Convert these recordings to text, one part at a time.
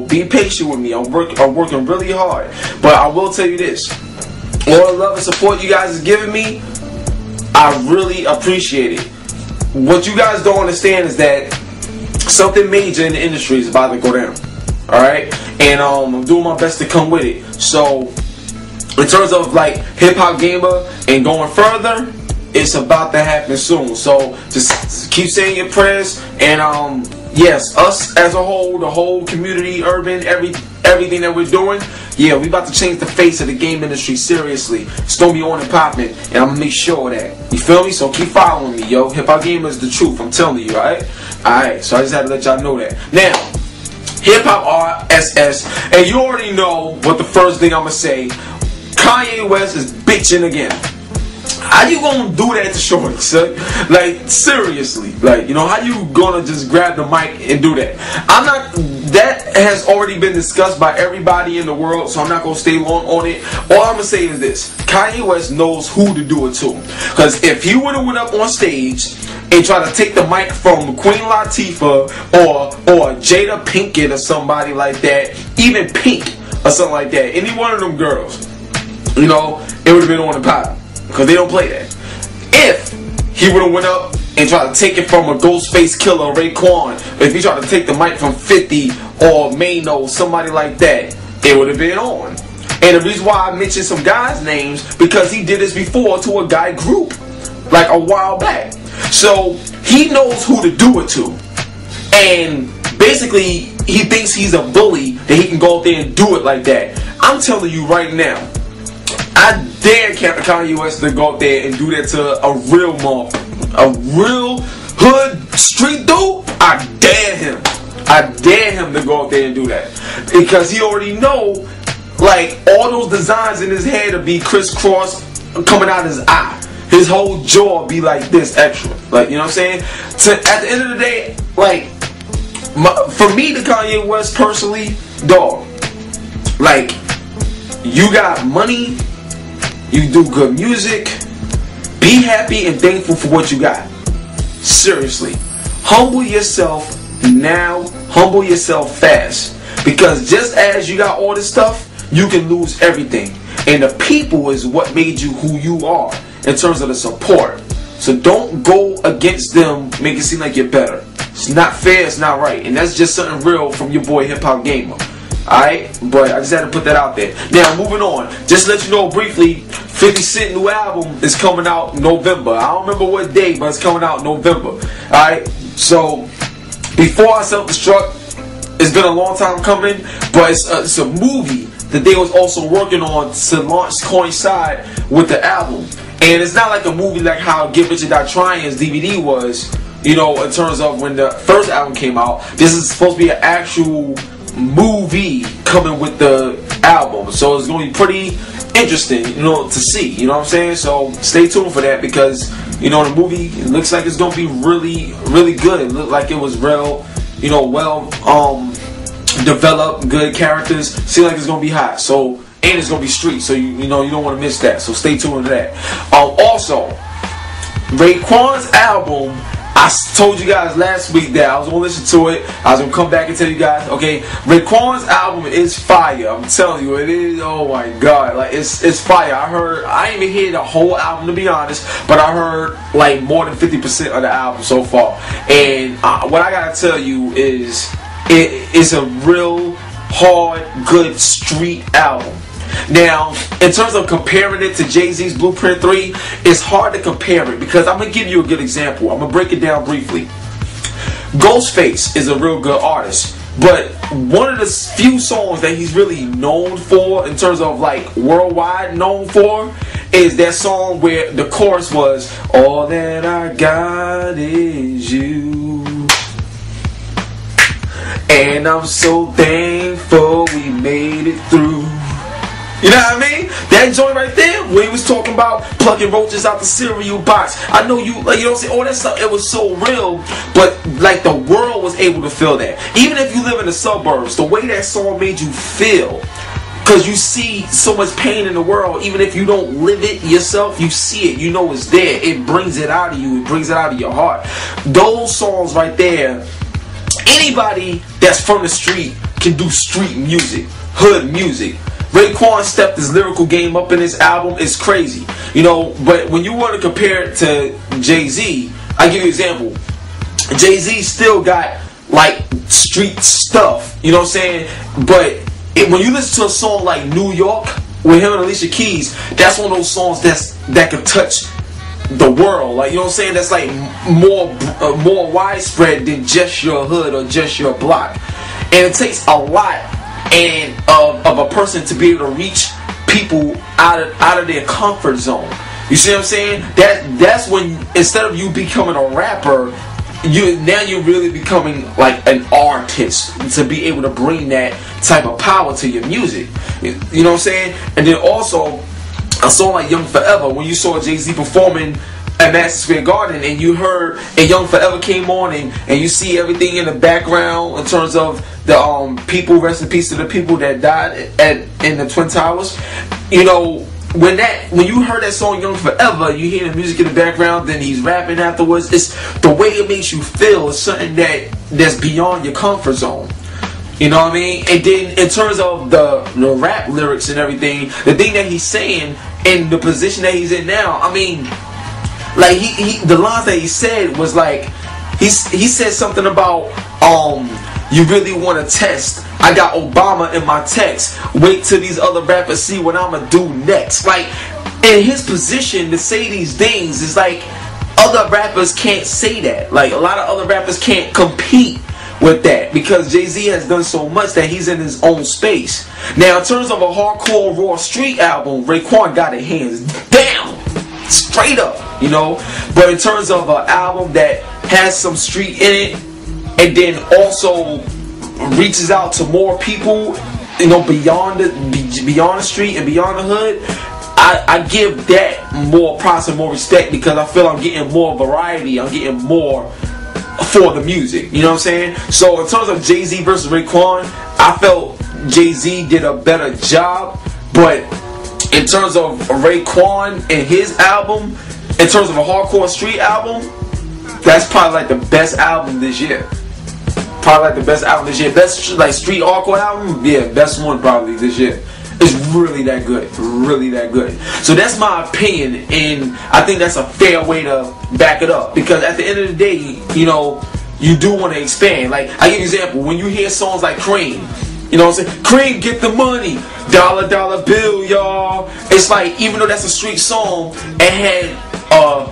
be patient with me. I'm working really hard. But I will tell you this. All the love and support you guys are giving me, I really appreciate it. What you guys don't understand is that something major in the industry is about to go down. Alright? And I'm doing my best to come with it. So, in terms of like Hip Hop Gamer and going further, it's about to happen soon. So, just keep saying your prayers. And yes, us as a whole, the whole community, urban, everything that we're doing, yeah, we about to change the face of the game industry, seriously. It's gonna be on and popping, and I'm gonna make sure of that. You feel me? So keep following me, yo. Hip Hop Gamer is the truth, I'm telling you, alright? Alright, so I just had to let y'all know that. Now, HipHopRss, and you already know what the first thing I'm gonna say. Kanye West is bitching again. How you gonna do that to Shorty, son? Like, seriously. Like, you know, how you gonna just grab the mic and do that? That has already been discussed by everybody in the world, so I'm not gonna stay long on it. All I'm gonna say is this. Kanye West knows who to do it to. Because if he would've went up on stage and tried to take the mic from Queen Latifah or Jada Pinkett or somebody like that, even Pink or something like that, any one of them girls, you know, it would've been on the pop. Because they don't play that. If he would have went up and tried to take it from a Ghostface Killer, Raekwon, if he tried to take the mic from 50 or Mano, somebody like that, it would have been on. And the reason why I mentioned some guys' names, because he did this before to a guy group, like a while back. So he knows who to do it to. And basically, he thinks he's a bully that he can go out there and do it like that. I'm telling you right now, I dare Kanye West to go out there and do that to a real mob, a real hood street dude. I dare him. I dare him to go out there and do that, because he already know, like, all those designs in his head will be crisscross coming out his eye. His whole jaw be like this extra, like, you know what I'm saying? At the end of the day, like, for me, to Kanye West personally, dog, like, you got money. You do good music. Be happy and thankful for what you got. Seriously. Humble yourself now. Humble yourself fast. Because just as you got all this stuff, you can lose everything. And the people is what made you who you are in terms of the support. So don't go against them, make it seem like you're better. It's not fair, it's not right. And that's just something real from your boy Hip Hop Gamer. Alright, but I just had to put that out there. Now, moving on. Just to let you know briefly, 50 Cent new album is coming out in November. I don't remember what day, but it's coming out in November. Alright, so before I self-destruct, it's been a long time coming, but it's a movie that they was also working on to launch coincide with the album. And it's not like a movie like how Get Rich or Die Trying's DVD was, you know, in terms of when the first album came out. This is supposed to be an actual movie coming with the album, so it's going to be pretty interesting, you know, to see, you know what I'm saying? So stay tuned for that, because, you know, the movie, it looks like it's going to be really, really good. It looked like it was real, you know, well developed, good characters. Seems like it's going to be hot, so, and it's going to be street, so you know, you don't want to miss that, so stay tuned to that. Also, Raekwon's album, I told you guys last week that I was going to listen to it. I was going to come back and tell you guys, okay, Raekwon's album is fire. I'm telling you, it is, oh my God. Like, it's fire. I didn't even hear the whole album, to be honest, but I heard like more than 50% of the album so far. And what I got to tell you is, it is a real hard, good street album. Now, in terms of comparing it to Jay-Z's Blueprint 3, it's hard to compare it, because I'm going to give you a good example. I'm going to break it down briefly. Ghostface is a real good artist, but one of the few songs that he's really known for, in terms of like worldwide known for, is that song where the chorus was, all that I got is you, and I'm so thankful we made it through. You know what I mean? That joint right there, where he was talking about plucking roaches out the cereal box. I know you, like, you know what I'm saying? All that stuff, it was so real, but like the world was able to feel that. Even if you live in the suburbs, the way that song made you feel, because you see so much pain in the world, even if you don't live it yourself, you see it, you know it's there. It brings it out of you, it brings it out of your heart. Those songs right there, anybody that's from the street can do street music, hood music. Raekwon stepped his lyrical game up in his album. It's crazy, you know. But when you want to compare it to Jay-Z, I give you an example. Jay-Z still got like street stuff, you know what I'm saying? But when you listen to a song like New York with him and Alicia Keys, that's one of those songs that could touch the world, like, you know what I'm saying? That's like more widespread than just your hood or just your block. And it takes a lot of a person to be able to reach people out of their comfort zone. You see what I'm saying? That's when, instead of you becoming a rapper, you're really becoming like an artist, to be able to bring that type of power to your music. You know what I'm saying? And then also a song like Young Forever, when you saw Jay-Z performing at Madison Square Garden and you heard and Young Forever came on and you see everything in the background in terms of the people, rest in peace to the people that died in the Twin Towers. You know, when you heard that song Young Forever, you hear the music in the background, then he's rapping afterwards. It's the way it makes you feel is something that's beyond your comfort zone. You know what I mean? And then in terms of the rap lyrics and everything, the thing that he's saying in the position that he's in now, I mean, like the lines that he said was like, he said something about you really want to test. I got Obama in my text. Wait till these other rappers see what I'ma do next. Like, in his position to say these things is like other rappers can't say that. Like, a lot of other rappers can't compete with that because Jay-Z has done so much that he's in his own space. Now, in terms of a hardcore raw street album, Raekwon got it hands down, straight up, you know. But in terms of an album that has some street in it and then also reaches out to more people, you know, beyond the street and beyond the hood, I give that more props and more respect because I feel I'm getting more variety. I'm getting more for the music, you know what I'm saying? So in terms of Jay-Z versus Raekwon, I felt Jay-Z did a better job, but in terms of Raekwon and his album, in terms of a hardcore street album, that's probably like the best album this year. Probably like the best album this year. Best like street hardcore album, yeah, best one probably this year. It's really that good, really that good. So that's my opinion, and I think that's a fair way to back it up. Because at the end of the day, you know, you do want to expand. Like, I give you an example. When you hear songs like Cream, you know what I'm saying? Cream, get the money, dollar dollar bill, y'all. It's like, even though that's a street song, it had a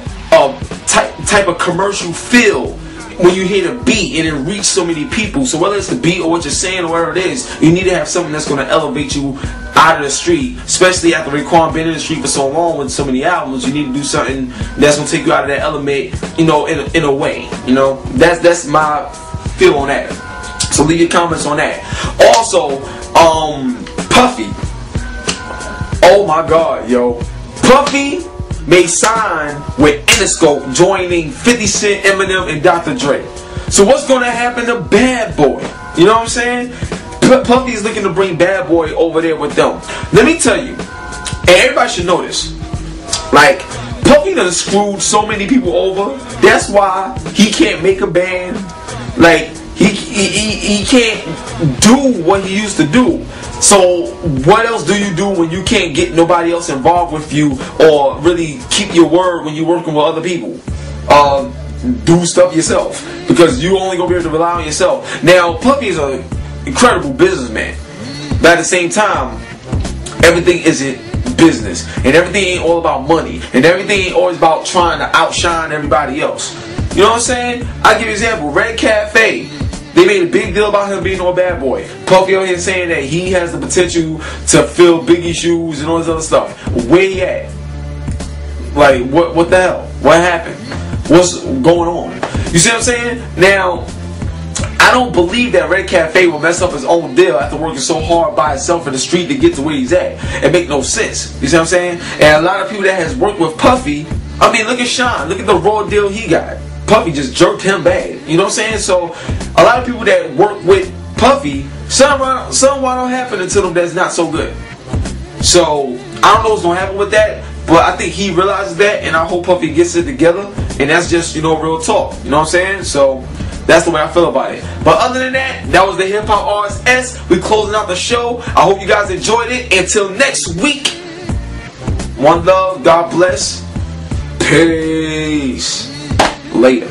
type of commercial feel. When you hear the beat and it reach so many people, so whether it's the beat or what you're saying or whatever it is, you need to have something that's going to elevate you out of the street. Especially after Raekwon been in the street for so long with so many albums, you need to do something that's going to take you out of that element, you know, in a way. You know, that's my feel on that. So leave your comments on that. Also, Puffy. Oh my God, yo, Puffy may sign with Interscope, joining 50 Cent, Eminem, and Dr. Dre. So what's going to happen to Bad Boy? You know what I'm saying? Puffy's looking to bring Bad Boy over there with them. Let me tell you, and everybody should know this, like, Puffy done screwed so many people over. That's why he can't make a band. Like, he can't do what he used to do. So what else do you do when you can't get nobody else involved with you or really keep your word when you're working with other people? Do stuff yourself because you only gonna be able to rely on yourself. Now, Puffy is an incredible businessman, but at the same time, everything isn't business, and everything ain't all about money, and everything ain't always about trying to outshine everybody else. You know what I'm saying? I'll give you an example. Red Cafe. They made a big deal about him being on Bad Boy. Puffy out here saying that he has the potential to fill Biggie's shoes and all this other stuff. Where he at? Like, what the hell? What happened? What's going on? You see what I'm saying? Now, I don't believe that Red Cafe will mess up his own deal after working so hard by himself in the street to get to where he's at. It make no sense. You see what I'm saying? And a lot of people that has worked with Puffy, I mean, look at Sean. Look at the raw deal he got. Puffy just jerked him bad. You know what I'm saying? So, a lot of people that work with Puffy, something don't happen to them that's not so good. So, I don't know what's going to happen with that, but I think he realizes that, and I hope Puffy gets it together, and that's just, you know, real talk. You know what I'm saying? So, That's the way I feel about it. But other than that, that was the HipHopRss. We closing out the show. I hope you guys enjoyed it. Until next week, one love. God bless. Peace. Later.